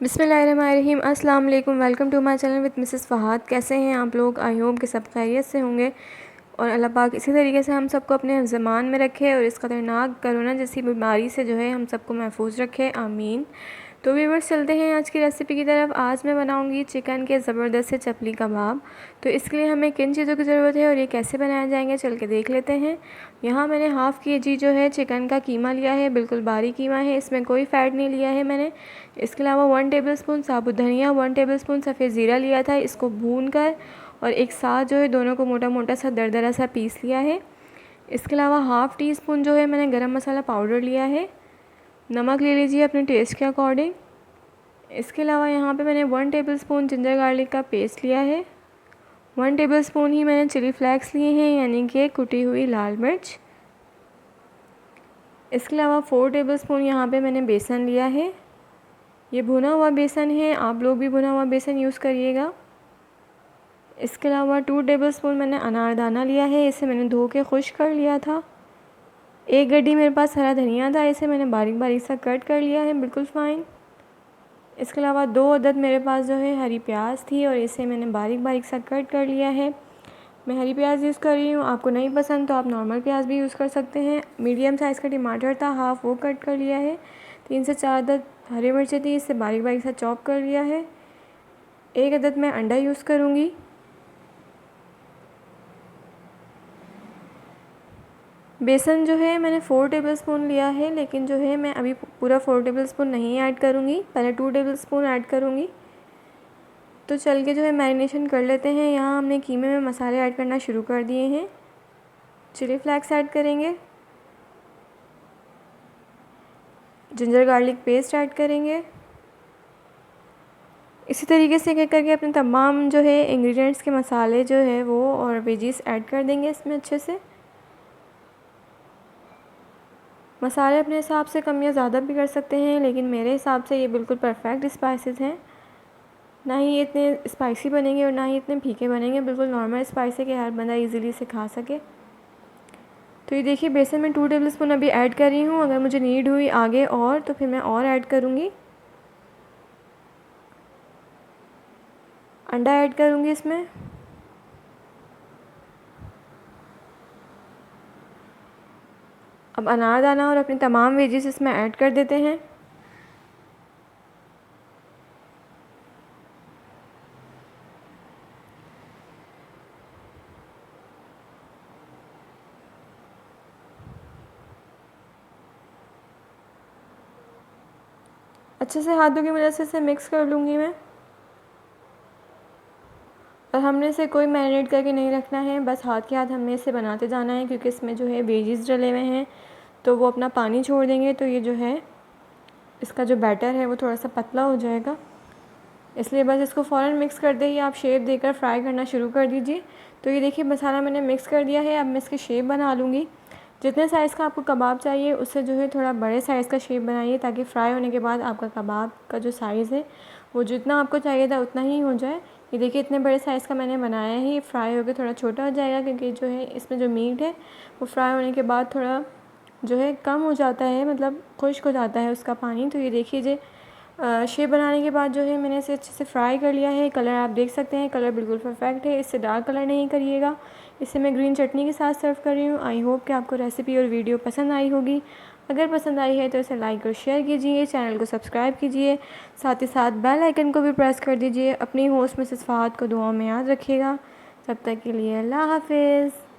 बिस्मिल्लाहिर्रहमानिर्रहीम। अस्सलाम वालेकुम। Welcome to my channel with Mrs Fahad. कैसे हैं आप लोग? आई होप कि सब खैरियत से होंगे और अल्लाह पाक इसी तरीके से हम सबको अपने ज़मान में रखे और इस ख़तरनाक कोरोना जैसी बीमारी से जो है हम सबको महफूज रखे, आमीन। तो व्यूअर्स, चलते हैं आज की रेसिपी की तरफ। आज मैं बनाऊंगी चिकन के ज़बरदस्त से चपली कबाब। तो इसके लिए हमें किन चीज़ों की ज़रूरत है और ये कैसे बनाए जाएंगे, चल के देख लेते हैं। यहाँ मैंने हाफ़ केजी जो है चिकन का कीमा लिया है, बिल्कुल बारीक कीमा है, इसमें कोई फ़ैट नहीं लिया है मैंने। इसके अलावा 1 टेबलस्पून साबुत धनिया, 1 टेबलस्पून सफ़ेद ज़ीरा लिया था, इसको भून कर और एक साथ जो है दोनों को मोटा मोटा सा दरदरा सा पीस लिया है। इसके अलावा हाफ़ टी स्पून जो है मैंने गरम मसाला पाउडर लिया है। नमक ले लीजिए अपने टेस्ट के अकॉर्डिंग। इसके अलावा यहाँ पे मैंने 1 टेबलस्पून जिंजर गार्लिक का पेस्ट लिया है। 1 टेबलस्पून ही मैंने चिली फ्लेक्स लिए हैं, यानी कि कुटी हुई लाल मिर्च। इसके अलावा 4 टेबलस्पून यहाँ पे मैंने बेसन लिया है। ये भुना हुआ बेसन है, आप लोग भी भुना हुआ बेसन यूज़ करिएगा। इसके अलावा 2 टेबलस्पून मैंने अनारदाना लिया है, इसे मैंने धो के खुश्क कर लिया था। एक गड्डी मेरे पास हरा धनिया था, इसे मैंने बारीक बारीक सा कट कर लिया है, बिल्कुल फ़ाइन। इसके अलावा 2 अदद मेरे पास जो है हरी प्याज थी और इसे मैंने बारीक बारीक सा कट कर लिया है। मैं हरी प्याज यूज़ कर रही हूँ, आपको नहीं पसंद तो आप नॉर्मल प्याज भी यूज़ कर सकते हैं। मीडियम साइज़ का टमाटर था, हाफ़ वो कट कर लिया है। 3 से 4 अदद हरी मिर्चें थी, इसे बारीक बारीक सा चॉप कर लिया है। एक अदद मैं अंडा यूज़ करूँगी। बेसन जो है मैंने 4 टेबलस्पून लिया है, लेकिन जो है मैं अभी पूरा 4 टेबलस्पून नहीं ऐड करूँगी, पहले 2 टेबलस्पून ऐड करूँगी। तो चल के जो है मैरिनेशन कर लेते हैं। यहाँ हमने कीमे में मसाले ऐड करना शुरू कर दिए हैं। चिली फ्लेक्स ऐड करेंगे, जिंजर गार्लिक पेस्ट ऐड करेंगे। इसी तरीके से एक करके अपने तमाम जो है इंग्रेडिएंट्स के मसाले जो है वो और वेजीज ऐड कर देंगे इसमें अच्छे से। मसाले अपने हिसाब से कम या ज़्यादा भी कर सकते हैं, लेकिन मेरे हिसाब से ये बिल्कुल परफेक्ट स्पाइसेस हैं। ना ही ये इतने स्पाइसी बनेंगे और ना ही इतने फीके बनेंगे, बिल्कुल नॉर्मल स्पाइस है कि हर बंदा इजीली इसे खा सके। तो ये देखिए, बेसन में 2 टेबलस्पून अभी ऐड कर रही हूँ। अगर मुझे नीड हुई आगे और तो फिर मैं और ऐड करूँगी। अंडा ऐड करूँगी इसमें। अब अनारदाना और अपने तमाम वेजिस इसमें ऐड कर देते हैं। अच्छे से हाथों की मदद से इसे मिक्स कर लूँगी मैं। और हमने इसे कोई मैरिनेट करके नहीं रखना है, बस हाथ के हाथ हमें इसे बनाते जाना है, क्योंकि इसमें जो है वेजिस डले हुए हैं तो वो अपना पानी छोड़ देंगे। तो ये जो है इसका जो बैटर है वो थोड़ा सा पतला हो जाएगा, इसलिए बस इसको फ़ौरन मिक्स कर दे ही आप शेप देकर फ्राई करना शुरू कर दीजिए। तो ये देखिए, मसाला मैंने मिक्स कर दिया है। अब मैं इसकी शेप बना लूँगी। जितने साइज़ का आपको कबाब चाहिए उससे जो है थोड़ा बड़े साइज़ का शेप बनाइए, ताकि फ्राई होने के बाद आपका कबाब का जो साइज़ है वो जितना आपको चाहिए था उतना ही हो जाए। ये देखिए, इतने बड़े साइज़ का मैंने बनाया है। ये फ्राई होकर थोड़ा छोटा हो जाएगा, क्योंकि जो है इसमें जो मीट है वो फ्राई होने के बाद थोड़ा जो है कम हो जाता है, मतलब खुश्क हो जाता है उसका पानी। तो ये देखिए, जो शेप बनाने के बाद जो है मैंने इसे अच्छे से फ्राई कर लिया है। कलर आप देख सकते हैं, कलर बिल्कुल परफेक्ट है। इससे डार्क कलर नहीं करिएगा। इसे मैं ग्रीन चटनी के साथ सर्व कर रही हूँ। आई होप कि आपको रेसिपी और वीडियो पसंद आई होगी। अगर पसंद आई है तो इसे लाइक और शेयर कीजिए, चैनल को सब्सक्राइब कीजिए, साथ ही साथ बेल आइकन को भी प्रेस कर दीजिए। अपनी होस्ट मिसेस फ़हाद को दुआओं में याद रखिएगा। तब तक के लिए अल्लाह हाफिज़।